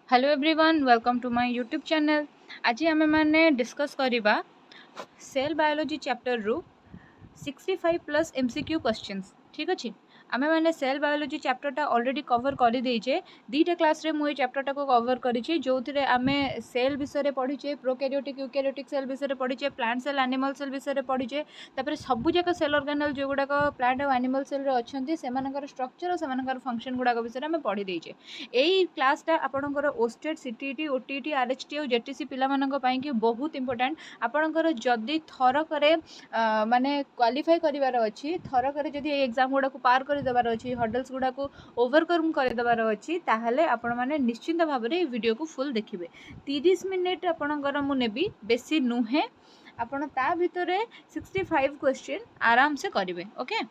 Hello everyone welcome to my YouTube channel. आज आम मैंने डिस्कस करवा सेल बायोलॉजी चैप्टर रु 65+ एमसीक्यू क्वेश्चंस। ठीक अच्छे आम मैंने सेल बायोलॉजी चैप्टरटा ऑलरेडी कवर कर देचे। दुईटा क्लास रे मुझे चैप्टरटा को कवर करिछि जो थे आम सेल विषय पढ़ीचे, प्रोकैरियोटिक यूकैरियोटिक सेल विषय पढ़ीचे, प्लांट सेल एनिमल सेल विषय पढ़ीचे। तापर सबूक सेल ऑर्गेनाल जो गुड़ाक प्लांट और एनिमल सेल रे अच्छे से स्ट्रक्चर और से फंक्शन गुड़ाक विषय आम पढ़ी देचे। यही क्लासटा आपंकर ओस्टेट सीटीटी ओटीटी आरएचटी और जेटीसी पाई कि बहुत इंपोर्टेंट। आपंकर जदि थरक माने क्वालिफाई करिवार अछि, थरक जदि एग्जाम गुड़ा को पार करदेवार अच्छी, हर्डल्स गुड़ा को ओवरकम करदेवार अच्छी, ताहले आपण माने निश्चिंत भाव में वीडियो को फुल देखिए। 30 मिनिट आपणकर मु नेबी, बेसी नुहे। आपण ता भितरे 65 क्वेश्चन आराम से करेंगे। ओके,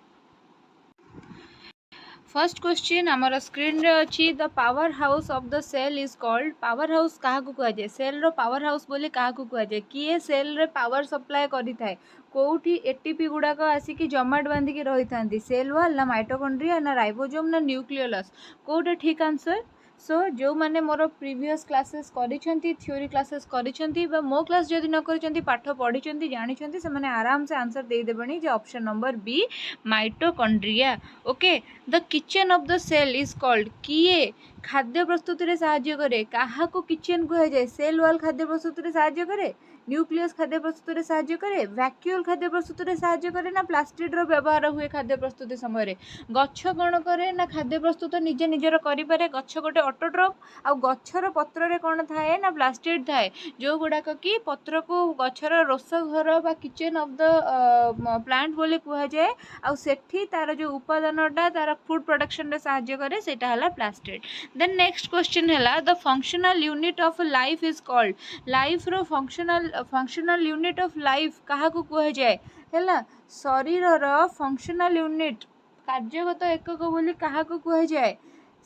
फर्स्ट क्वेश्चन आमर स्क्रीन रे अच्छी। The power house of the cell is called. Power house क्या कहुए? सेल रो पावर हाउस बोली क्या कहुए? किए सेल रे पावर सप्लाय करि थाए? कोठी एटीपी गुड़ाक आसिक जमाट बांधिकी रही था? सेल वाल ना माइटोकॉन्ड्रिया ना राइबोसोम ना न्यूक्लियोलस? कोटा ठीक आंसर। सो जो मैंने मोर प्रीवियस क्लासेस करिसेंती, थ्योरी क्लासेस करिसेंती बा मो क्लास जदि न करिसेंती, पाठ पढ़िसेंती, जानिसेंती, से माने आराम से आंसर दे देबनी जे option number B mitochondria. Okay, the kitchen of the cell is called. किए खाद्य प्रस्तुति रे साहाय्य करे? काहा को किचन कह जाए? सेल वाल खाद्य प्रस्तुति रे साहाय्य करे? न्यूक्लियस खाद्य प्रस्तुति रे साहाय्य करे? वैक्यूल खाद्य प्रस्तुति रे साहाय्य करे? ना प्लास्टिड रो व्यवहार हुए खाद्य प्रस्तुति समय? गछ कौन करे? ना खाद्य प्रस्तुत निजे निजर करें? गछ गोटे ऑटोट्रॉफ। आ गछर पत्र रे कौन थाए? ना प्लास्टिड थाए, जो गुड़ाक कि पत्र को गछर रोष घर बा किचन ऑफ द प्लांट बोली कह जाए। आ सेठी तार जो उपादानटा तार फूड प्रोडक्शन रे साहाय्य करे, सेटा हला प्लास्टिड। देन नेक्स्ट क्वेश्चन है the functional unit of life is called. Life रो फंक्शनल यूनिट ऑफ लाइफ क्या कह जाए? है शरीर रो फंक्शनल यूनिट कार्यगत एकक बोली क्या कह जाए?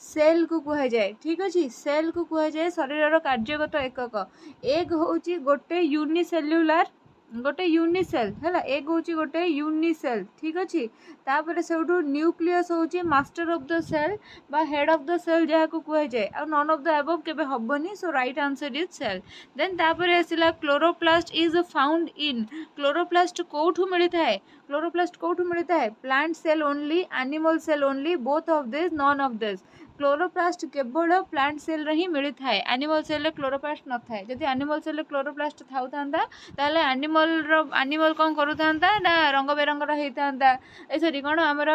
सेल को कह जाए। ठीक अच्छे, सेल को कह जाए शरीर कार्यगत एकक। एग हूँ गोटे यूनिसेल्युलर, गोटे यूनिसेल है। एग हूँ गोटे यूनिसेल। ठीक अच्छे, तापर से न्यूक्लियस हूँ मास्टर ऑफ द सेल बा हेड ऑफ द सेल जहाँ को कह जाए। आ नन ऑफ द अबव केबे हबनी। So right answer is cell. Then तापर आसला chloroplast is found in. Chloroplast कौठू मिलता है? क्लोरोप्लास्ट कौठू मिलता है? Plant cell only, animal cell only, both of this, none of this. Chloroplast केवल प्लांट सेल रे ही मिलता है, एनिमल सेल रे क्लोरोप्लास्ट न थाए। जदि एनिमल सेल रे क्लोरोप्लास्ट थाउ थांता ताले एनिमल कौन करू थांता ना रंग बेरंग रहीता, सॉरी कौन आमर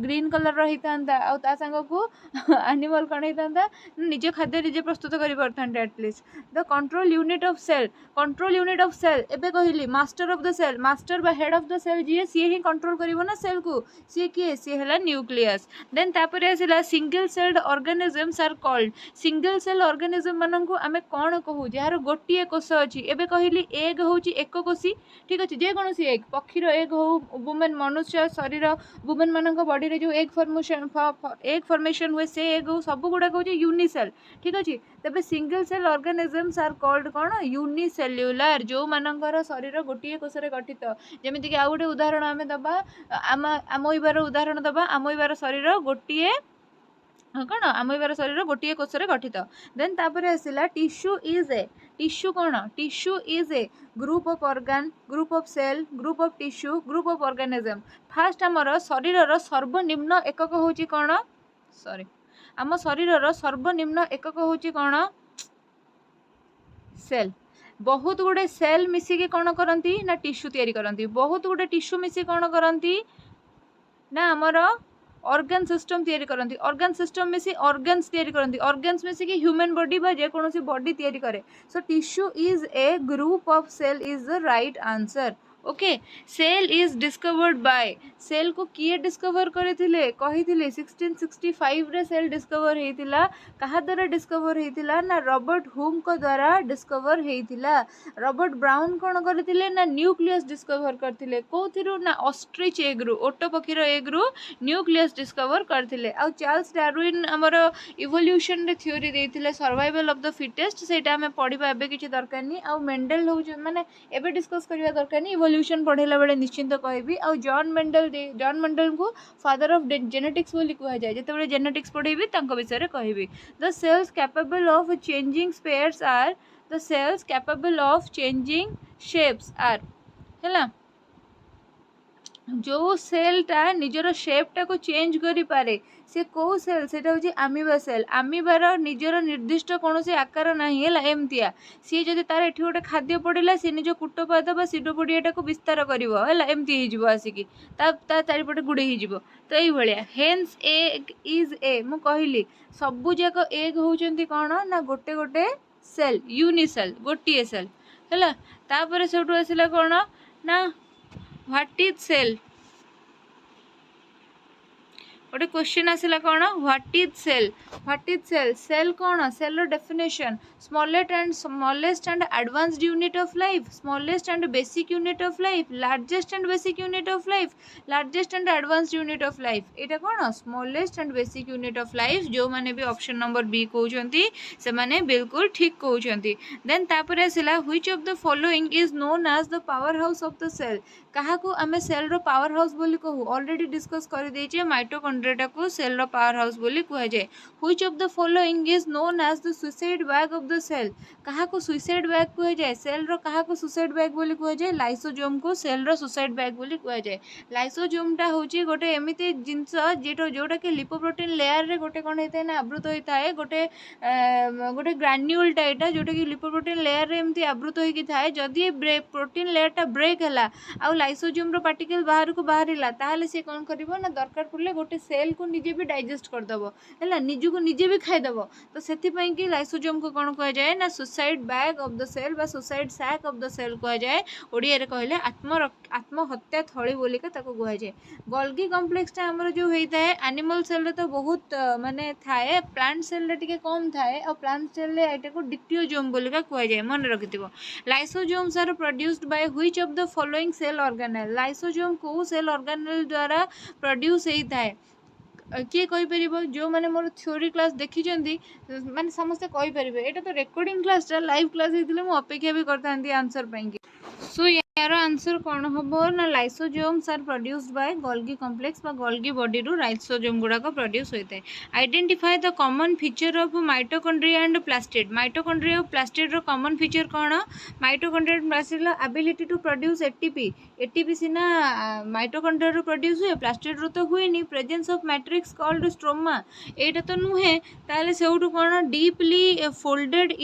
ग्रीन कलर रहीता, आ ता संग को एनिमल कौन होता निज खाद्य निजे प्रस्तुत कर पारथांते at least. The control unit of cell. Control unit of cell एबे कहली master of the cell, master बा हेड ऑफ द सेल जी सी ही कंट्रोल करिवो ना सेल को। सी किए? सी हला न्यूक्लियस। देन तापर आसला single celled organisms are called. Single cell organism मानन को आमे कौन कहू? जार गोटिए कोष अछि। एबे कहली एग होची एक कोषी। ठीक अच्छे, जे कौन सी एग, पक्षीर एग हो, वुमेन मनुष्य शरीर वुमेन मान बॉडी रे जो एग फॉर्मेशन हुए से एग हो, सब गुड़ाक हूँ यूनिसेल। ठीक अच्छे, तेज single cell organisms are called कौन? यूनिसेल्युलर, जो मानकर शरीर गोटे कोषरे गठित। जमीक आउ गोटे उदाहरण आम दबा, आमोइबार उदाहरण दबा। आमोइबार शरीर गोटे कौन? आमोइबार शरीर गोटे कोषरे गठित। देन तापर आसला टिश्यू इज ए। टिश्यू कौन? Tissue is a group of organ, group of cell, group of tissue, group of organism. First आमर शरीर सर्वनिम्न एकक हूँ कौन? सॉरी, आम शरीर सर्वनिम्न एकक हूँ कौन? सेल। बहुत गुड़े सेल मिसिकी कौन करती ना टिश्यू तैयारी करती। बहुत गुड़े टिश्यू मिसिकी कौन करती ना आमर ऑर्गन सिस्टम तैयारी करती। ऑर्गन सिस्टम मिसी ऑर्गन्स तैयारी करती। ऑर्गन्स मिसिकी ह्यूमन बॉडी बा जेकोसी बॉडी तैयारी करे। So tissue is a group of cell is the right answer. Okay, cell is discovered by. Cell को किए डिस्कवर करथिले? कहिथिले 1665 रे सेल डिस्कवर हेतिला। कहा द्वारा डिस्कवर हेतिला ना रॉबर्ट हुम को द्वारा डिस्कवर हेतिला। रॉबर्ट ब्राउन कौन करथिले ना न्यूक्लियस डिस्कवर करथिले। कोथिरु ना ऑस्ट्रिच एग रु, ओटो पक्षीर एग रु न्यूक्लियस डिस्कवर करथिले। आ चार्ल्स डार्विन हमर इवोल्यूशन रे थ्योरी देथिले सर्वाइवल ऑफ द फिटेस्ट, सेटा हमें पढ़िबा एबे किछि दरकार नहीं। आ मेंडल हो माने एबे डिस्कस करिया दरकार नहीं, इवोल्यूशन पढ़ेला बेले निश्चिंत कहबी। आ जॉन मेंडल को फादर ऑफ जेनेटिक्स बोली कह जाए जिते जेनेटिक्स पढ़ेबी तांको विषय कहबी। The cells capable of changing spares are the cells capable of changing shapes are है जो सेलटा निजर शेपटा को चेंज करि पारे से कौ सेल से हूँ आमिबा सेल। आमिबार निजर निर्दिष्ट कौन से आकार ना है एमतिया सी जब तार एठी गोटे खाद्य पड़ेगा सी निज कूटपाद बा सीडोपोडिया को विस्तार करमती आसिकी चारिपटे गुड़े हो तो ये हेन्स एग इज ए मु कहली सबू जाक एग होती कौन ना गोटे गोटे सेल यूनिसेल गोटे सेल है तापर से आसला कौन ना व्हाट इज सेल गोटे क्वेश्चन आसला कौन व्हाट इज सेल सेल कौन सेल रो definition smallest and advanced unit of life smallest and basic unit of life largest and basic unit of life largest and advanced unit of life एटा कौन smallest and basic unit of life जो माने भी option number B कहउछंती से माने बिल्कुल ठीक कहउछंती। Then तापर आसला which of the following is known as the power house of the cell कहा को आमे सेल रो पावर हाउस बोली कहू ऑलरेडी डिस्कस कर देछे माइटोकॉन्ड्रिया को सेल रो पावर हाउस बोली कह जाए। Which of the following is known as the suicide bag of the cell कहा को सुसाइड बैग कह जाए सेल रो कहा को सुसाइड बैग बोली कह जाए लाइसोजोम को सेल रो सुसाइड बैग बोली कह जाए। लाइसोजोम होची गोटे एमिति जिंस जोटा कि लिपोप्रोटीन लेयर रे गोटे कौन होता है ना आवृत होता है गोटे गोटे ग्रान्यूल टाइटा जोटा कि लिपोप्रोटीन लेयर रे एमती आवृत होकी थाए जदि प्रोटीन लेयर टा ब्रेक है आउ लाइसोजोम रो पार्टिकल बाहर को बाहर ताहले से कौन करिवो ना दरकार पड़ले गोटे सेल को निजे भी डाइजेस्ट करदेव है निज को निजे भी खाईदेव तो से कि लाइसोजोम को कौन कह जाए ना suicide bag of the cell बा suicide sac of the cell कह जाए ओडिया रे कहले आत्महत्या थली बोलिका ताको कह जाए। गोल्गी कॉम्प्लेक्स टा हमर जो होता है एनिमल सेल रे तो बहुत माने थाए प्लांट सेल रे टिके कम थाए और प्लांट सेल रे एटा को डिक्टियोजोम बोलिका कह जाए मन रखिथिबो। Lysosomes are produced by which of the following cell organelle lysosome को सेल ऑर्गेनेल द्वारा प्रोड्यूस होता है किए कहीपर जो मैंने मोर थ्योरी क्लास देखी माने समस्ते कहीपर एटा तो रेकर्डिंग क्लास लाइव क्लास होते मुझे अपेक्षा भी करता आंसर पाई सो यार आंसर कौन हम ना lysosomes are produced by Golgi complex बा गोल्गी बॉडी रू लाइसोजोम गुड़ाक प्रोड्यूस होता है। Identify the common feature of mitochondria and plastid mitochondria और प्लास्टिड रो कॉमन फीचर कौन mitochondria and plastid ability to produce ATP सीना माइटोकॉन्ड्रिया रू प्रोड्यूस हुए प्लास्टिड रू तो हुए नहीं presence of matrix called stroma एटा तो नुहे ताले सेउटू कौन डीपली फोल्डेड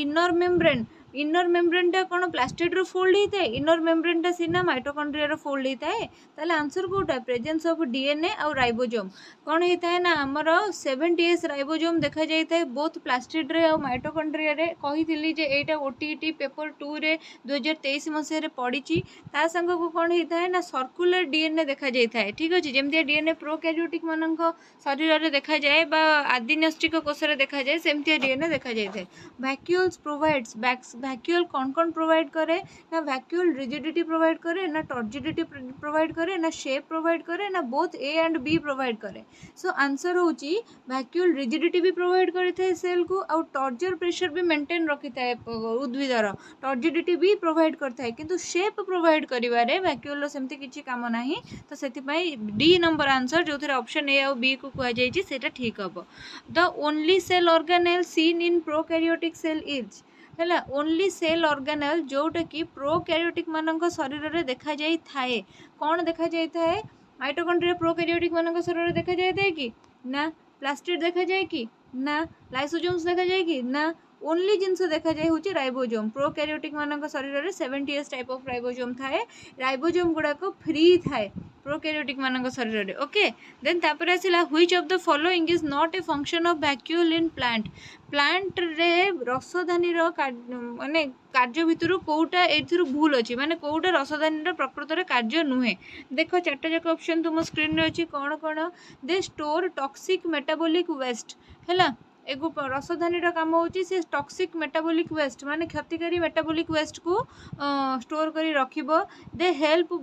इनर मेम्ब्रेन टा कौन प्लास्टिड रो फोल्ड होता है इनर मेम्ब्रेन टा सीना माइटोकॉन्ड्रिया रो फोल्ड होता है ताले आंसर कोटा प्रेजेंस ऑफ डीएनए और राइबोसोम कौन होता है ना हमर 70S राइबोसोम देखा जाता है बोथ प्लास्टिड रे और माइटोकॉन्ड्रिया रे कही जे एटा ओटीटी पेपर 2 रे 2023 मसीह रे पड़ी ता संग को कौन होता है ना सर्कुलर डीएनए देखा जाता है ठीक अच्छे जमती डीएनए प्रोकैरियोटिक मानक शरीर रे देखा जाए बा आदिनष्टिक कोष रे देखा जाए सेमती डीएनए देखा जाता है। वैक्यूल्स प्रोवाइड्स वैक्यूल कौन कौन प्रोवाइड करे ना वैक्यूल रिजिडिटी प्रोवाइड करे ना टर्जिडिटी प्रोवाइड करे ना शेप प्रोवाइड करे ना both A and B provide करे। सो आंसर होची वैक्यूल रिजिडिटी भी प्रोवाइड करता है सेल को और टर्जर प्रेशर भी मेंटेन रखी था उद्भिदर टर्जिडिटी भी प्रोवाइड करता है किंतु शेप प्रोवाइड करिवारे वैक्यूल सेमती किछि काम नाही तो सेतिपई डी नंबर आंसर जो थे ऑप्शन ए और बी को कह जाइछि सेटा ठीक हबो। The only cell organelle seen in prokaryotic cell is है ओनली सेल ऑर्गेनेल जोटा कि प्रोकैरियोटिक मानक शरीर में देखा जाई थाए कौन देखा जाई थाए माइटोकॉन्ड्रिया प्रोकैरियोटिक मानक शरीर में देखा जाई थाए कि ना प्लास्टिड देखा जाए कि ना लाइसोजोम्स देखा जाए कि ना ओनली जिनस देखा जाए हूँ राइबोसोम प्रोकैरियोटिक मानक शरीर में 70S टाइप ऑफ राइबोसोम थाए राइबोसोम गुड़ाक फ्री थाए प्रोकैरियोटिक मानक शरीर में ओके। देन तापर आसला which of the following is not a function of vacuole in plant रे रसधानी माने कार्य भितर कौटा ए भूल अच्छी माने कौटा रसधानी प्रकृत में कार्य नुहे देख चार्टा जाक ऑप्शन तुम स्क्रीन रे अच्छी कौन कौन they store toxic metabolic waste है एक रसधानी काम होची से टॉक्सिक मेटाबॉलिक वेस्ट माने क्षतिकारी मेटाबॉलिक वेस्ट को स्टोर करी रखिबो। They help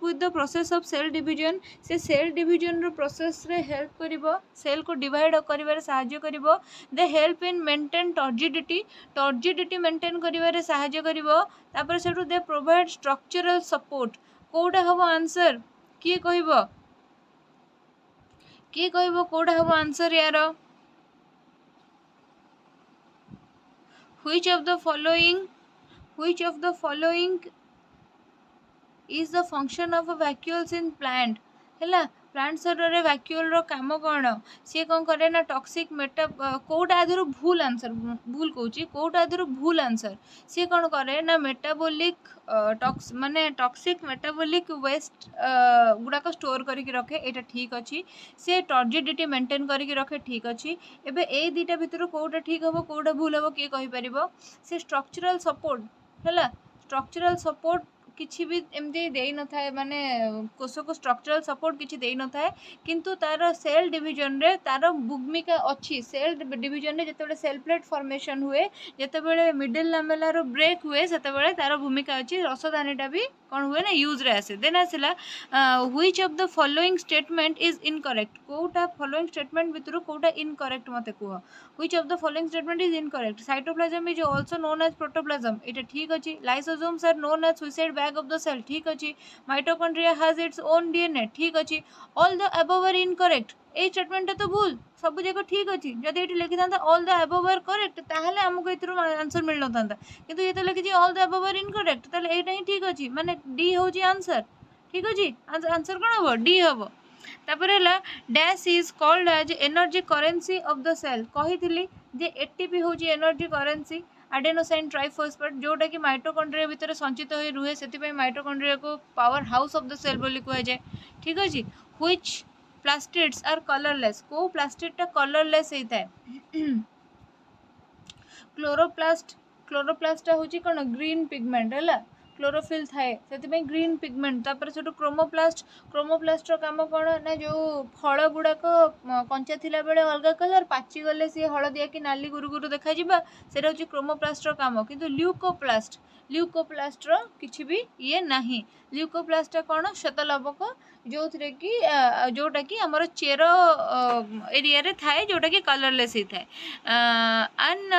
with the process of cell division से सेल डिवीजन रो प्रोसेस रे हेल्प करिवो सेल को डिवाइड करिवारे सहायता करिवो। They help in maintain turgidity maintain करिवारे सहायता करिवो। तापर सेटू दे प्रोवाइड स्ट्रक्चरल सपोर्ट कोटा हम आंसर किए कहब कोटा हम आंसर यार which of the following is the function of a vacuoles in plant ହେଲା प्लांट सेलरे वैक्यूल रो काम कौन सी कौन करे ना टॉक्सिक मेटा कोटा आधर भूल आंसर भूल कहूँ कोटा आधर भूल आंसर सी कौन करे ना मेटाबोलिक टॉक्स माने टॉक्सिक मेटाबोलिक वेस्ट गुड़ाक स्टोर करके रखे यहाँ ठीक अच्छी सी टर्जिडिटी मेंटेन करके रखे ठीक अच्छी एबे ए दुटा भितर कोटा ठीक हम कोटा भूल हम किए कहीपर से स्ट्रक्चरल सपोर्ट है स्ट्रक्चरल सपोर्ट किसी भी एमती दे न था माने कोष को स्ट्रक्चरल सपोर्ट किसी दे न था किंतु तार सेल डिवीजन रे तार भूमिका अच्छी सेल डिवीजन रे जते सेल प्लेट फॉर्मेशन हुए जते मिडिल लामेलार ब्रेक हुए से तार भूमिका अच्छी रसदानीटा भी कौन हुए ना यूज रे आसे देन आसला which of the following statement is incorrect कोटा फॉलोइंग स्टेटमेंट भितर कोटा इनकरेक्ट मते कह which of the following statement is incorrect cytoplasm is also known as protoplasm it ठीक अछि lysosomes are known as suicide bag of the cell ठीक अछि mitochondria has its own DNA ठीक अछि all the above are incorrect a statement तो भूल सब जगह ठीक अच्छी जब ये लिखी था all the above are correct ताहले हमको एथरो आंसर मिल न था किंतु ये तो लिखी all the above are incorrect ताहले एटा ही ठीक अच्छी माने डी होची आंसर ठीक अच्छी आंसर कौन हम डी हम तापर है dash is called as energy currency of the cell कही जे एटीपी होची एनर्जी करेन्सी एडेनोसाइन ट्राइफॉस्फेट जोटा कि माइटोकॉन्ड्रिया भितर संचित हो रुहे से माइटोकॉन्ड्रिया को power house of the cell बोली कह जाए ठीक अच्छे व्हिच प्लास्टिड्स आर कलरलेस को प्लास्टिडटा कलरलेस होता है क्लोरोप्लास्टा हूँ कौन ग्रीन पिगमेंट है क्लोरोफिल थाए से ग्रीन पिगमेंट तापर से क्रोमोप्लास्ट काम कौन ना जो फल गुड़ाक कंचा थिला बेले अलग कलर पाची गले सी हलदिया कि नाली गुरु गुरु देखा से क्रोमोप्लास्ट काम किंतु ल्यूकोप्लास्ट किसी भी ये नहीं ल्यूकोप्लास्ट कौन श्वेतलवक जो थे कि जोटा कि आमर चेर एरिया रे थाए जोटा कि कलरलेस होता है and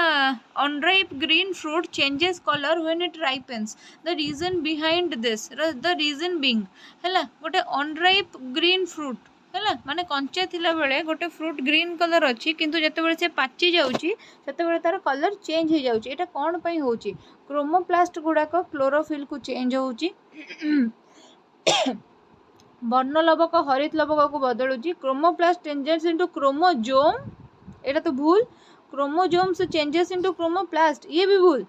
unripe green fruit changes colour when it ripens the reason behind this the reason being है गोटे अनराइप ग्रीन फ्रूट है माने कंचा थिला बेले गोटे फ्रूट ग्रीन कलर अच्छी किंतु जिते से पाची जाऊँगी से तार कलर चेंज हो जाऊँगी एटा कौन पाई होची क्रोमोप्लास्ट गुड़ाक क्लोरोफिल को चेंज होची वर्णलवक हरित लवक को बदलुची क्रोमोप्लास्ट चेंजेस इनटू क्रोमोजोम एटा तो भूल क्रोमोजोम से चेंजेस इनटू क्रोमोप्लास्ट ये भी भूल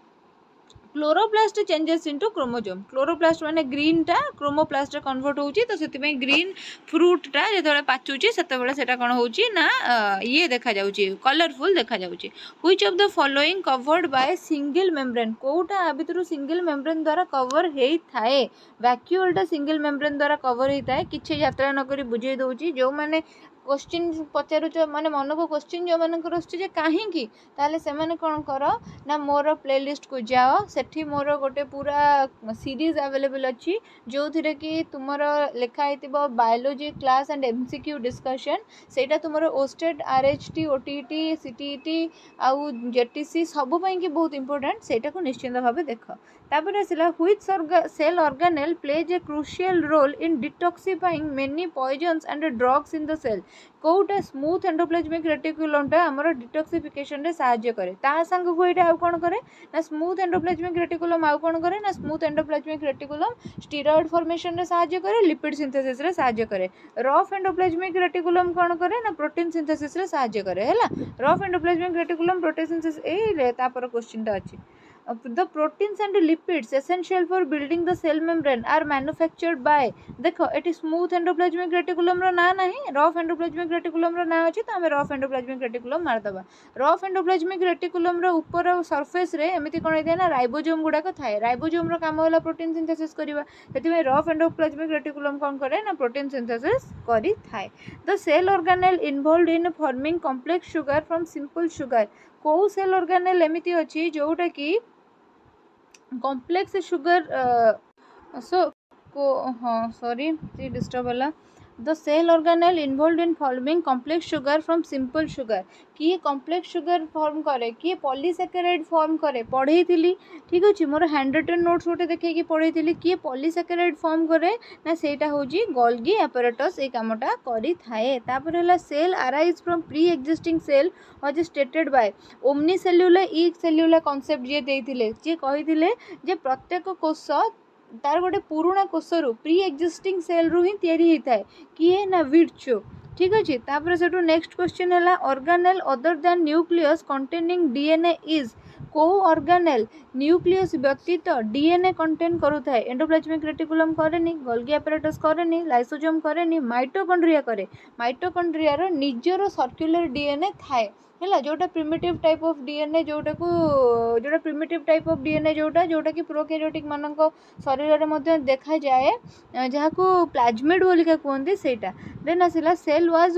chloroplast changes into chromosome chloroplast माने ग्रीन टा क्रोमोप्लास्ट कन्वर्ट होची तो सेति ग्रीन फ्रूट टा जेतबेले पाचुची सेतबेले सेटा कोन होची ना ये देखा जाउची कलरफुल देखा जाउची which of the following covered by single membrane कोटा आ भितरु सिंगल मेम्ब्रेन द्वारा कवर हेई थाए वैक्यूल टा सिंगल मेम्ब्रेन द्वारा कवर हेई थाए किछि यात्रा न करी बुझे दउची जो माने क्वेश्चन पचारुच माने मन को क्वेश्चन जो मानकर आसुचे कहीं ताले से माने कौन कर ना मोर प्लेलिस्ट को जाओ सेठी मोर गोटे पूरा सीरीज अवेलेबल अच्छी जो थिरे कि तुमर लिखाई biology class and MCQ discussion सेटा तुमर ओस्टेड आरएचटी ओटीटी सीटीटी आउ जेटीसी सब पाई कि बहुत इंपोर्टेंट सेटा को निश्चिंत भाव देख तापर आसला which cell organelle plays a crucial role in detoxifying many poisons and drugs in the cell कोटा स्मूथ एंडोप्लाज्मिक रेटिकुलमटा आमर डिटॉक्सिफिकेशन रे सहाय्य करे ता संग को एटा आउ कोन करे ना स्मूथ एंडोप्लाज्मिक रेटिकुलम आउ कोन करे ना smooth endoplasmic reticulum steroid formation रे सहाय्य करे लिपिड सिंथेसिस रे सहाय्य करे रफ एंडोप्लाज्मिक रेटिकुलम कोन करे ना प्रोटीन सिंथेसिस रे सहाय्य करे हैला rough endoplasmic reticulum protein synthesis ए रे तापर क्वेश्चन टा अछि the proteins and lipids essential for building the cell membrane are manufactured by देखो एटी स्मूथ एंडोप्लाज्मिक रेटिकुलम रो ना नहीं रफ एंडोप्लाज्मिक रेटिकुलम रो ना अछि त हमें रफ एंडोप्लाज्मिक रेटिकुलम मार दबा रफ एंडोप्लाज्मिक रेटिकुलम रो ऊपर सरफेस रे एमिति कोन हे ना राइबोसोम गुडा को थाए राइबोसोम रो काम होला प्रोटीन सिंथेसिस करबा सेति में रफ एंडोप्लाज्मिक रेटिकुलम कोन करे ना प्रोटीन सिंथेसिस करी थाए the cell organelle involved in forming complex sugar from simple sugar को सेल ऑर्गेनेल एमिति अछि जोटा कि कॉम्प्लेक्स शुगर सो को हाँ सॉरी डिस्टर्ब होला the cell organelle involve in forming complex sugar from simple sugar. किए कॉम्प्लेक्स शुगर फॉर्म करे, किए पॉलीसैकेराइड फॉर्म करे पढ़ई थी। ठीक अच्छे मोर हैंड रिटन नोट्स गोटे देखी पढ़ई थी। किए पॉलीसैकेराइड फॉर्म करे ना सेटा होची गोल्गी apparatus ए कामटा करी थाए। तापर हला cell arise from pre existing cell was stated by ओमनी सेल्युलर ई सेल्युलर कॉन्सेप्ट जे देइथिले, जे कहिथिले जे प्रत्येक कोष तार गोटे पुराणा कोषरू प्री एक्जिस्टिंग सेल रु ही तैयारी होता है किए ना विर्चो। ठीक अच्छे तापर से नेक्स्ट क्वेश्चन है organelle other than nucleus containing DNA is को ऑर्गेनेल न्यूक्लियस व्यतीत डीएनए कंटेन करूँ। एंडोप्लाज्मिक रेटिकुलम करे, गोल्गी apparatus करे, लाइसोजोम करे, माइटोकॉन्ड्रिया करे। माइटोकॉन्ड्रिया निजर सर्क्युलर डीएनए थाए है जोटा प्रिमिटिव टाइप ऑफ डीएनए जोटा प्रिमिटिव टाइप ऑफ डीएनए जोटा कि प्रोकैरियोटिक मानक शरीर में देखा जाए जहाँ को प्लाज्मिड बोलिका कहते सेटा। देन आसला cell wall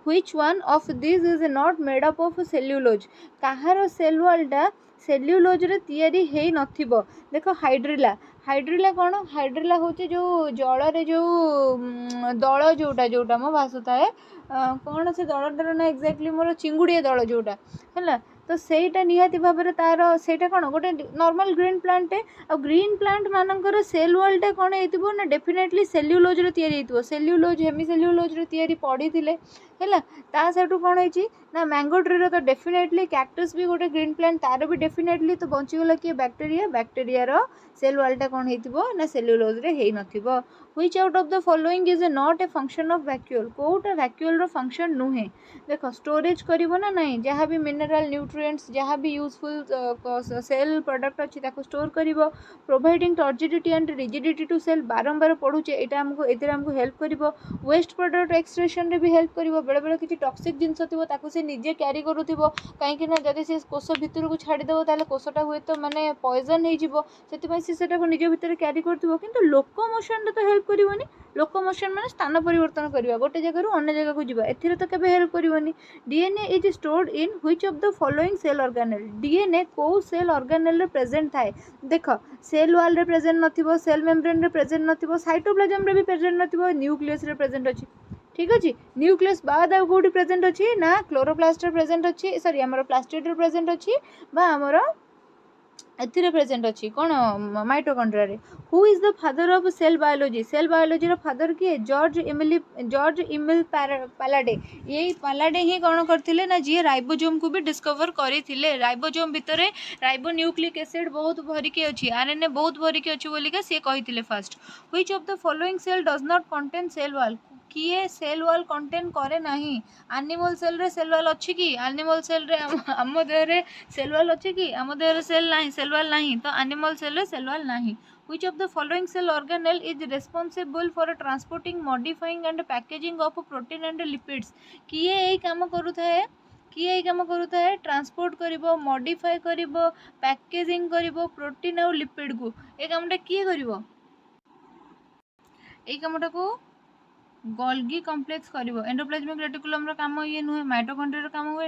which one of this is not made up of cellulose. कହାର सेल वॉलटा सेल्युलोज रे तैयारी है नथिबो। देखो हाइड्रिला कौन हाइड्रिला हूँ जो जल रे जो दल जोटा मो भासुता है कौन से दलटार ना एक्जाक्टली मोर चिंगुड़िया दल जोटा है तो सहीटा निहाती भाव में तार सेटा कौन गोटे नॉर्मल ग्रीन प्लांट आ ग्रीन प्लांट मानकर सेल वॉलटा कौन हो ना डेफिनेटली सेल्युलोज रे तैयारी हो सेल्युलोज हेमी सेल्युलोज रे तैयारी पड़ी है ता सेठू कौन होती ना मैंगो ट्री तो डेफिनेटली कैक्टस भी गोटे ग्रीन प्लांट तार भी डेफिनेटली तो बचीगला किए बैक्टेरिया सेल वॉलटा कौन हो ना सेल्युलोज रे है नथिबो। Which out of the following is not a function of vacuole कोटा वैक्यूल रो फंक्शन नुहे। देखो स्टोरेज करिवो ना नहीं जहाँ भी मिनरल न्यूट्रिएंट्स जहाँ भी यूजफुल सेल प्रोडक्ट अच्छी ताको स्टोर करिवो। Providing turgidity and rigidity to cell बारंबार पढ़ुचे एटा हमको हेल्प करिवो। वेस्ट प्रोडक्ट एक्सट्रैक्शन रे भी हेल्प करिवो। बेले बेले किछि टॉक्सिक जिंस थिबो ताको से निजे कैरी करूथिबो काहेकि ना जदि से कोष भितर को छाड़ी देबो ताले कोषटा हुए तो माने पॉइजन हे जिवो सेति से सेटा को निज भितर कैरी करथिबो किंतु लोकोमोशन रे तो हेल्प करिवोनी। लोकोमोशन माने स्थान परिवर्तन करवा गोटे जगह अन्य जगह को जीवा एथिरे तो केबे हेल्प करिवोनी। DNA is stored in which of the following cell organelle. DNA को सेल ऑर्गेनेल रे प्रेजेंट थाए। देख सेल वॉल रे प्रेजेंट नथिबो सेल मेम्ब्रेन रे प्रेजेंट नथिबो साइटोप्लाज्म रे भी प्रेजेंट नथिबो न्यूक्लियस रे प्रेजेंट अछि। ठीक अच्छे न्यूक्लियस बाद आउ कौटी प्रेजेंट अच्छी ना क्लोरोप्लास्ट प्रेजेंट अच्छी सॉरी आमर प्लास्टिड प्रेजेंट अच्छी बा आमर एथिरे प्रेजेंट अच्छी कौन माइटोकॉन्ड्रिया रे। Who is the father of cell biology. Cell biology रो फादर किए जॉर्ज इमिल पालाडे। यही पालाडे ही कौन करथिले ना जी राइबोसोम को भी डिस्कवर करथिले। राइबोसोम भितरे राइबो न्यूक्लिक एसिड बहुत भरिके अच्छी आरएनए बहुत भरिके अच्छी बोलिका सी कहिथिले first. Which of the following cell does not contain cell wall. किए सेल वॉल कंटेन करे नहीं। एनिमल सेल रे सेल वॉल अच्छी कि एनिमल सेल रे आम देह रे सेल वॉल अच्छी कि आम देह रे सेल वॉल नहीं तो एनिमल सेल रे सेल वॉल नहीं। Which of the following cell organelle is responsible for transporting, modifying and packaging of protein and lipids। किए यही काम करूଥାଏ किए यही काम करूଥାଏ ट्रांसपोर्ट करिवो मॉडिफाई करिवो पैकेजिंग करिवो प्रोटीन और लिपिड को ए कामटा किए करिवो ए कामटा को गोल्गी कॉम्प्लेक्स करिवो। एंडोप्लाज्मिक रेटिकुलम रो काम ये नुहे माइटोकॉन्ड्रिया रो काम हुए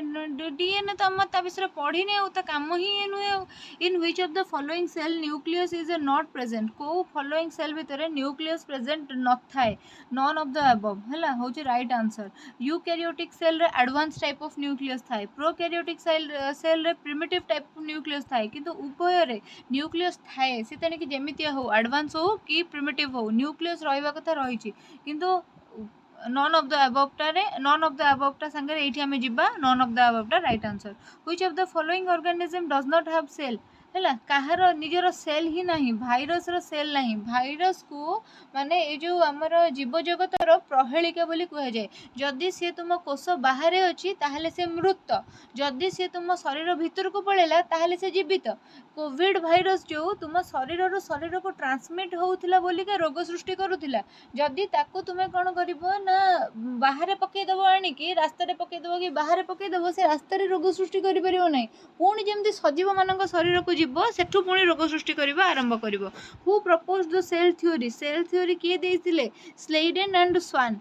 डीएनए तो हम ता विषय पढ़ी नहीं तो काम ही ये नुहे। In which of the following cell nucleus is not present. को फॉलोइंग सेल भितर न्यूक्लियस प्रेजेंट न थाए नॉन ऑफ द अबव हैला होची राइट आंसर। यूकैरियोटिक सेल रे एडवांस टाइप ऑफ न्यूक्लियस थाए प्रोकैरियोटिक सेल रे प्रिमिटिव टाइप ऑफ न्यूक्लियस थाए किंतु उभय रे न्यूक्लियस थाए से तेने कि जेमितिया हो एडवांस हो कि प्रिमिटिव हो न्यूक्लियस रहिबा कथा रहिछि किंतु नॉन ऑफ द अबवटा संगे एठी हमें जिबा नॉन ऑफ द अबवटा right answer. Which of the following organism does not have cell. है कहार निजर सेल ही नहीं भाइरस रो सेल नहीं भाइरस को माने ये जो आमर जीव जगतर प्रहेलिका बोली कह जाए जदि सी तुम कोष बाहर अच्छी ताहले से मृत जदि सी तुम शरीर भितर को पड़ेला ताहले से जीवित। कोविड भाइरस जो तुम शरीर को ट्रांसमिट होउथिला बोलिका रोग सृष्टि करुथिला जदि ताको तुमे कौन करिवो ना बाहर पकईदेव आणिकी रास्तार पकईदेव कि बाहर पकईदेव से रास्तार रोग सृष्टि करि परिबो नहीं पुणी जमती सजीव मानक शरीर को जीव सेठू पुणी रोग सृष्टि करबा आरंभ करिवो। Who propose the cell theory किए देइथिले स्लेडेन एंड स्वान।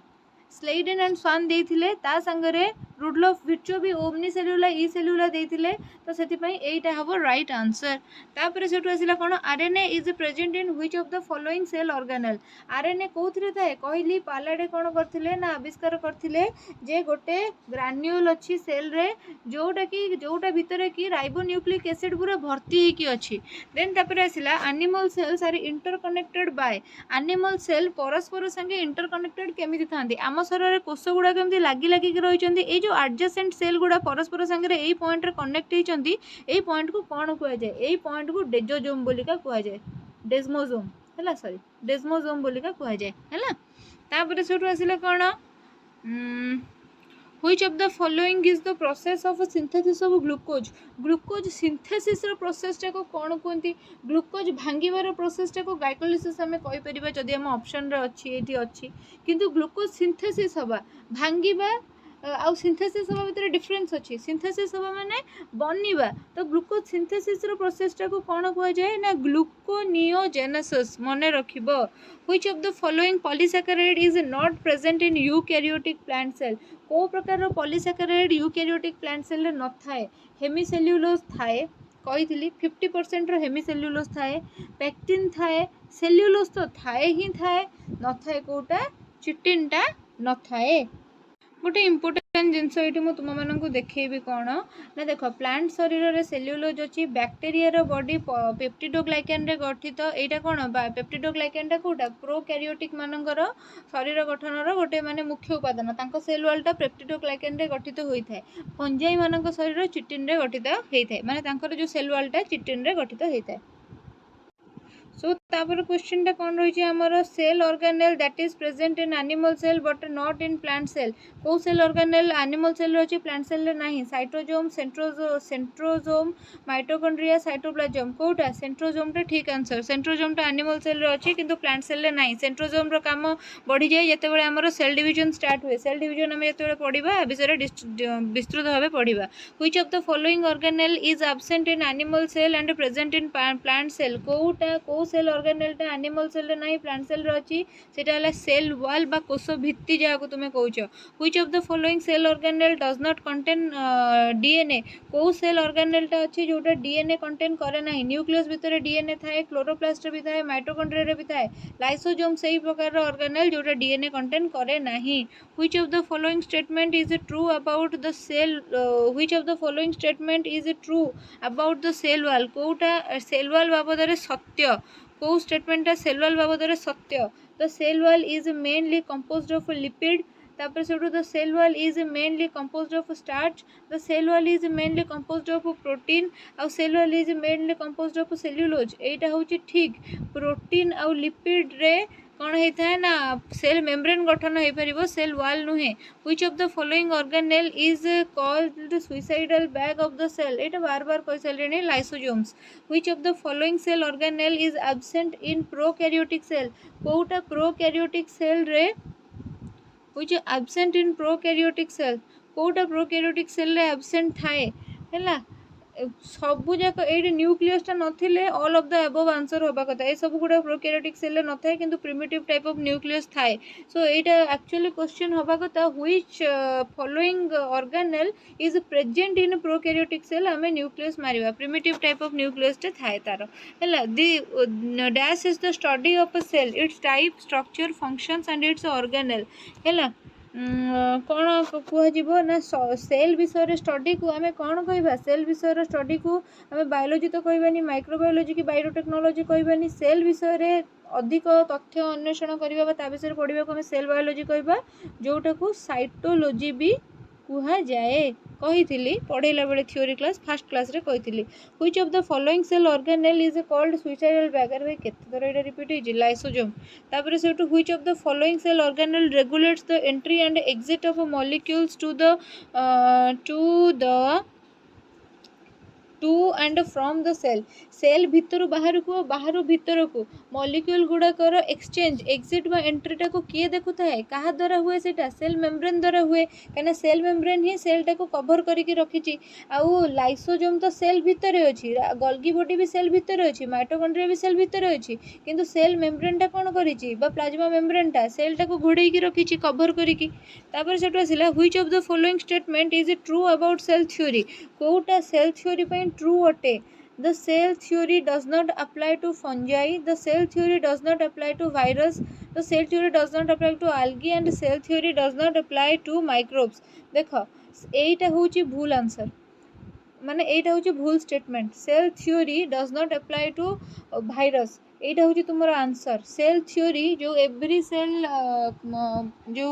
स्लेइडेन एंड स्वान देइथिले ता संगरे रुडलफ विर्चो भी ओमनी सेल्युला ई सेल्युला देइथिले तो सेतिपई एइटा हबो राइट आंसर। तापर सेटु आसिला कोन RNA is present in which of the following cell organelle. RNA कोउथिरे थाए कहली पालाडे कोन करथिले ना आविष्कार करथिले जे गोटे ग्रान्यूल अछि सेल रे जोटा भितरे कि राइबोन्यूक्लिक एसिड पूरा भर्ती होकी अछि। देन तापर आसिला animal cells are interconnected by. Animal cell परस्पर संगे इंटरकनेक्टेड केमिति थांदी आम शरीर कोष गुडा केमिति लागी लागी रहिचंदी ए जो एडजेसेंट सेल गुडा परस्पर संगे एई पॉइंट रे कनेक्ट होइचंदी एई पॉइंट को कोन कुआ जाय एई पॉइंट को डेजोजोम बोलिका कुआ जाय डेस्मोजोम हला सॉरी डेस्मोजोम बोलिका कुआ जाय हला। तापर सेठु आसिला कोन Which of the following is the process of a synthesis of glucose? Glucose synthesis रो प्रोसेस टा को कोन कोंती ग्लूकोज भांगीबार प्रोसेस टा को ग्लाइकोलिसिस हमें कहि परिबा जदि हम ऑप्शन रे अछि एठी अछि किंतु ग्लूकोज सिंथेसिस हबा भांगीबा आउ सिंथेसिस हबा भितर डिफरेंस अछि। सिंथेसिस हबा माने बनिबा तो ग्लूकोज सिंथेसिस रो प्रोसेस टा को कोन कहै जाय ना ग्लूकोनियोजेनेसिस मने रखिबो। Which of the following polysaccharide is not present in eukaryotic plant cell? को प्रकार पॉलीसैकेराइड यूकैरियोटिक प्लांट सेल रे न थाए हेमिसेल्युलोज थाए कही 50% रो हेमिसेल्युलोज थाए पेक्टिन थाए सेल्युलोज तो थाए ही थाए न थाए कोटा चिटिन टा न थाए। गोटे इम्पोर्टेंट जिनस ये तुम मानक देखी कौन ना देख प्लांट शरीर में सेल्युलोज अच्छी बैक्टेरिया बॉडी पेप्टिडोग्लाइकेन रे गठित एटा कौन पेप्टिडोग्लाइकेन टा कोटा प्रोकैरियोटिक मानकर शरीर गठन गोटे माने मुख्य उपादान तांको सेल वॉल टा पेप्टिडोग्लाइकेन रे गठित होता है। फंजाई मानक शरीर चिटिन रे गठित होता है माने तांकर जो सेल वॉल टा चिटिन रे गठित होता है। सो तापर क्वेश्चन टा कौन रही आमर cell organelle that is present in animal cell but not in plant cell. को सेल ऑर्गेनेल एनिमल सेल अच्छी प्लांट सेल रे नहीं साइटोजोम सेंट्रोजोम माइटोकॉन्ड्रिया साइटोप्लाज्म कोटा सेंट्रोजोम टा ठीक आंसर। सेंट्रोजोम टा एनिमल सेल रे अच्छी किंतु प्लांट सेल रे नहीं। सेंट्रोजोम रो काम बढ़ी जाए जेतेबेले हमर सेल डिवीजन स्टार्ट हुए सेल डिवीजन हम जेतेबेले पढ़िबा विषय विस्तृत भाबे पढ़िबा। Which of the following organelle is absent in animal cell and present in plant cell. कोटा को सेल ऑर्गेनेल टा एनिमल सेल रे नहीं प्लांट सेल रे अछि सेटा हला सेल वॉल बा कोष भित्ति जाको तुमे कहउछ। Which of the following cell organelle does not contain DNA. को सेल ऑर्गेनेल टा अछि जोटा डीएनए कंटेन करे नहीं। न्यूक्लियस भितर डीएनए थाए क्लोरोप्लास्ट भी थाए माइटोकॉन्ड्रिया रे भी थाए लाइसोसोम सही प्रकार रो ऑर्गेनेल जोटा डीएनए कंटेन करे नहीं। Which of the following statement is true about the cell which of the following statement is true about the cell wall. कोटा सेल वॉल बाबद रे सत्य को स्टेटमेंट सेल वॉल बाबद रे सत्य। The cell wall is mainly composed of lipid तापर से the cell wall is mainly composed of starch the cell wall is mainly composed of protein आउ cell wall is mainly composed of cellulose एटा होची ठीक। Protein आउ lipid रे कौन होता है ना सेल मेम्ब्रेन गठन हो पार सेल वॉल नुहे। Which of the following organelle is called suicidal bag of the cell एटा बार बार कहि सारे lysosomes. Which of the following cell organelle is absent in prokaryotic cell. कोटा प्रोकैरियोटिक सेल रे which absent in prokaryotic cell कोटा prokaryotic cell रे एब्सेंट थाए हैला सबू जाक ये न्यूक्लियस टा नथिले all of the above answer होबा कथा ए सब गुडा प्रोकैरियोटिक सेल रे नथाय किंतु प्रिमिटिव टाइप ऑफ न्यूक्लियस थाए। सो एटा एक्चुअली क्वेश्चन होबा कथा which following organelle is present in prokaryotic cell हमें न्यूक्लियस मारिबा प्रिमिटिव टाइप ऑफ न्यूक्लियस टा थाए तार हैला the dash is the study of a cell its type structure functions and its organelle हैला कौन कह ना सेल विषय स्टडी को आम कौन कह सेल विषय स्टडी को आम बायोलोजी तो कहबानी माइक्रोबायोलोजी कि बायोटेक्नोलॉजी कहबानी सेल विषय अधिक तथ्य अन्वेषण करबा ता विषय पढ़ा को आम सेल बायोलोजी कहबा जोटा को साइटोलॉजी भी कुहा जाए कही पढ़ेला बेले थ्योरी क्लास फर्स्ट क्लास रे कही। Which of the following cell organelle is called suicidal bag भाई केते थोर एटा रिपीट होई लाइसोसोम। तापर से which of the following cell organelle regulates the entry and exit of molecules to the to and from the cell cell भितर बाहर को बाहर भितर को मॉलिक्यूल गुड़ाकर एक्सचेंज एक्जिट बा एंट्रीटा को किए देखु थाए कहा द्वारा हुए सेटा सेल मेम्ब्रेन द्वारा हुए कहीं सेल मेम्ब्रेन ही सेलटा को कवर करके रखी आउ लाइसोजोम तो सेल भितर अच्छी गोल्गी बॉडी भी सेल भितर अच्छी माइटोकॉन्ड्रिया भी सेल भितर अच्छी किंतु सेल मेम्ब्रेनटा कौन करिछि बा प्लाज्मा मेम्ब्रेनटा सेलटा को घोड़े रखी कवर करिकी तापर सेटू आसिला which of the following statement is true about cell theory कोटा सेल थ्योरी पई ट्रू अटे The cell theory does not apply to fungi. The cell theory does not apply to virus. The cell theory does not apply to algae and cell theory does not apply to microbes. देखो एटा होची भूल answer माने एटा होची भूल statement cell theory does not apply to virus एटा होची तुमरो आंसर सेल थ्योरी जो एवरी सेल जो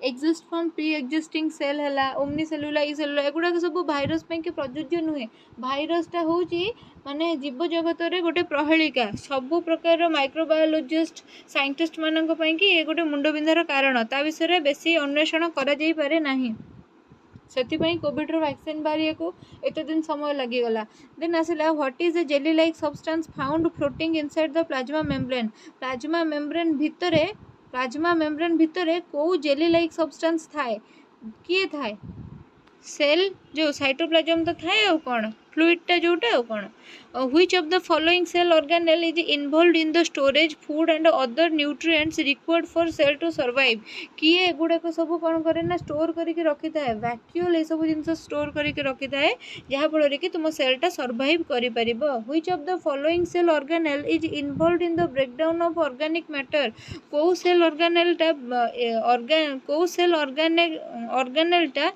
exist from pre existing cell हला ओमनी सेलुला ई सेलुला एगुडा सब भाइरस पे के प्रयोज्य नुहे भाइरसटा होची माने जीव जगत रे गोटे प्रहेलिका सब प्रकार माइक्रोबायोलॉजिस्ट साइंटिस्ट मानक पई कि ए गोटे मुंडबिंधार कारण ता विषय रे बेसी अन्वेषण करा जाई पारे नाही से कोविड वैक्सीन बाहर को एत दिन समय लगिगला देन आसला what is a jelly like substance found floating inside the plasma membrane भितर को जेली लाइक सब्सटेंस थाए किए थाए सेल जो साइटोप्लाज्म तो थाए और कौन फ्लूइडटा जोटा और कौन which of the following cell organelle is involved in the storage food and other nutrients required for cell to survive किए एगुड़ाक सब कौन करे ना स्टोर करके रखी थाए वैक्यूल ये सब जिन स्टोर करके रखी थाए जहाँफल कि तुम सेलटा सर्वाइव कर which of the following cell organelle is involved in the breakdown of organic matter कौ सेल ऑर्गेनेलटा कौ सेल ऑर्गेनेलटा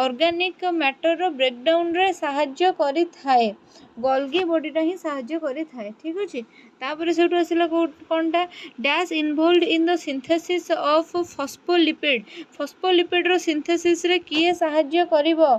ऑर्गेनिक मैटर ब्रेकडाउन रे साहाय्य करि थाए गोल्गी बॉडीटा ही साहाय्य करि थाए ठीक अछि तापर सेटू आसिला कोनटा dash involved in the synthesis of phospholipid रो सिंथेसिस रे किए साहाय्य करिवो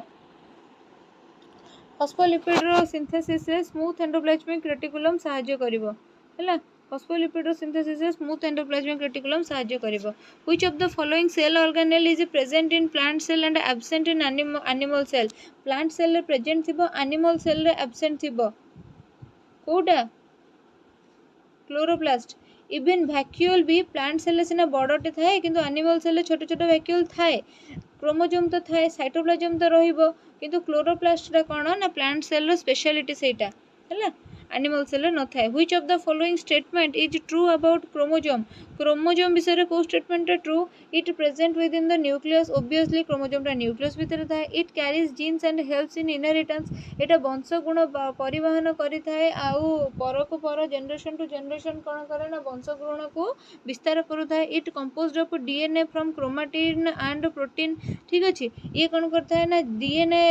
फॉस्फोलिपिड रो सिंथेसिस रे स्मूथ एंडोप्लाज्मिक रेटिकुलम साहाय्य करिवो हैला फॉस्फोलिपिड रो सिंथेसिस रे स्मूथ एंडोप्लाज्मिक रेटिकुलम साहाय्य करिवो which of the following cell organelle is present in plant cell and absent in animal cell plant cell रे प्रेजेंट थिबो एनिमल सेल रे एब्सेंट थिबो कोडा क्लोरोप्लास्ट इवन वैक्यूल भी प्लांट सेल सिना बड़टे थाए किंतु एनिमल सेल छोट छोट वैक्यूल थाए क्रोमोजोम तो थाए साइटोप्लाज्म तो रहिबो किंतु क्लोरोप्लास्टटा कोन ना प्लांट सेल रो स्पेशलिटी सेटा हैला एनिमल सेल न थाए which of the following statement is true about chromosome विषय को statement true it present with in the nucleus obviously क्रोमोजोमटा न्यूक्लियस भितर थाए it carries genes and helps in inheritance एटा वंश गुण परिवहन करि थाए आउ पर को पर जनरेशन टू जनरेशन कोन करे ना वंश गुण को विस्तार करू थाए it composed of DNA from chromatin and protein ठीक अछि ये कोन करता है ना डीएनए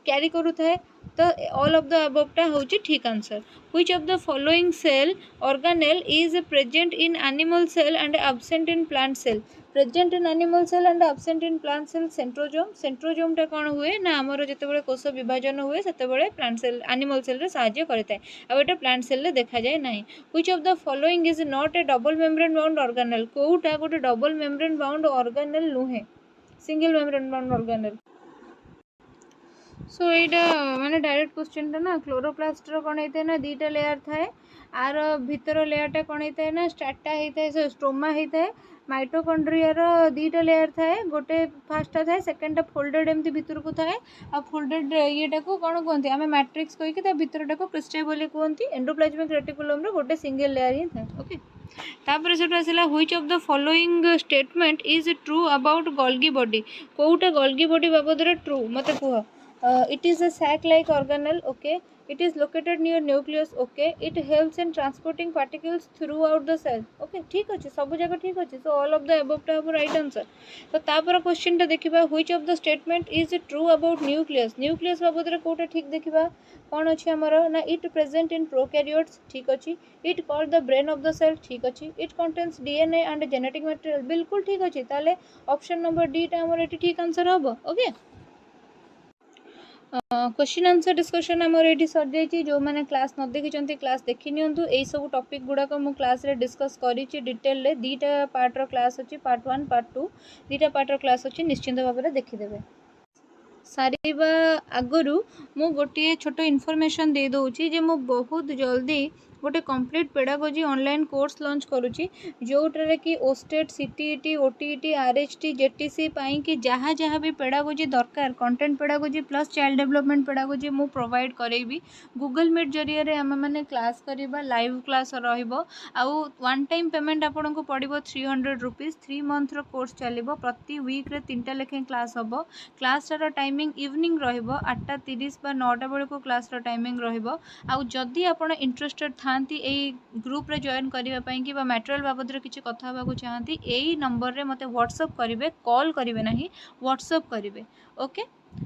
कैरी करू थाए तो ऑल ऑफ द अबवटा होची ठीक answer which of the following cell organelle is present in animal cell and absent in plant cell present in animal cell and absent in plant cell सेंट्रोजोमटा कौन हुए ना आमर जितेबाला कोष विभाजन हुए सेतेबाला प्लांट सेल एनिमल सेल रे साहाय्य करता है अब एटा प्लांट सेल रे देखा जाए नहीं which of the following is not a double membrane bound organelle कोटा गोटे डबल मेम्ब्रेन बाउंड ऑर्गेनेल नुहे single membrane bound organelle so यहाँ माने डायरेक्ट क्वेश्चन ना क्लोरोप्लास्ट कौन होता है ना दीटा लेयर थाए आर भितर लेयरटा कौन होता है ना स्ट्राटा होता है स्ट्रोमा होता है माइटोकॉन्ड्रिया दीटा लेयर थाए गोटे फास्टा थाए सेकेंडटा फोल्डेड एमती भितर को थाए आ फोल्डेड येटा को कौन कहते आम मैट्रिक्स कहीकि भितरटा को क्रिस्टाई बोली कहते एंडोप्लाज्मिक रेटिकुलम गोटे सिंगल लेयर ही थाए ओके तापर से आसला which of the following statement is true about Golgi body कोटा गोल्गी बॉडी बाबद ट्रू मत कह it is a sac like organelle okay it is located near nucleus okay it helps in transporting particles throughout the cell okay ठीक अछि सब जगह ठीक अछि so all of the above टा right answer तो तापर क्वेश्चन टा देखिबा which of the statement is true about nucleus बाबद रे कोटा ठीक देखिबा कोन अछि हमर ना it present in prokaryotes ठीक अछि it called the brain of the cell ठीक अछि it contains DNA and genetic material बिल्कुल ठीक अछि ताले ऑप्शन नंबर डी टा हमर एटी ठीक आंसर हबो ओके क्वेश्चन आंसर डिस्कशन आमर ये सर जाइए जो मैंने क्लास न देखी क्लास देखी नियंतु यही सब टॉपिक गुड़ाक मु क्लास रे डिस्कस करी डिटेल रे दीटा पार्टर क्लास अच्छी पार्ट 1 पार्ट 2 दीटा पार्टर क्लास अच्छी निश्चिंत भाव में देखीदेवे। सारिबा आगरू मु गोटे छोट इनफॉरमेशन दे दूची जे मु बहुत जल्दी गोटे complete pedagogy online course launch करुँची जोटारे कि OSSTET CTET OTET RHT JTC पाई कि जहाँ जहाँ भी पेडागोजी दरकार content pedagogy plus child development pedagogy मु प्रोवाइड करेबी गूगल मीट जरिए आम मैंने क्लास करवा लाइव क्लास रहिबो आउ वन टाइम पेमेंट आपन को पड़ो 300 रुपीज 3 मंथ रो कोर्स चलिबो प्रति वीक रे 3टा लेखे क्लास हबो क्लास टाइमिंग इवनिंग रहिबो 8:30 बा 9टा बेले को क्लास टाइमिंग रहिबो आउ जदि आपण इंटरेस्टेड थांती एई ग्रुप रे जॉइन करिवा पई कि बा मटेरियल बाबद रे किछि कथा होबा को चाहती एई नंबर रे मते व्हाट्सएप करिवे कॉल करिवे नाही व्हाट्सएप करिवे ओके।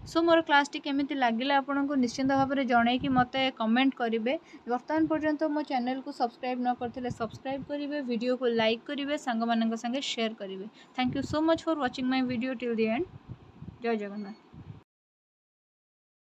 सो मोर क्लास टी केमिति लागिला आपन को निश्चिंत भाव में जणे कि मते कमेंट करिवे वर्तमान पर्यंत मो चैनल को सब्सक्राइब न करथिले सब्सक्राइब करिवे वीडियो को लाइक करिवे संग मानक संगे शेयर करिवे। Thank you so much for watching my video till the end. जय जगन्नाथ।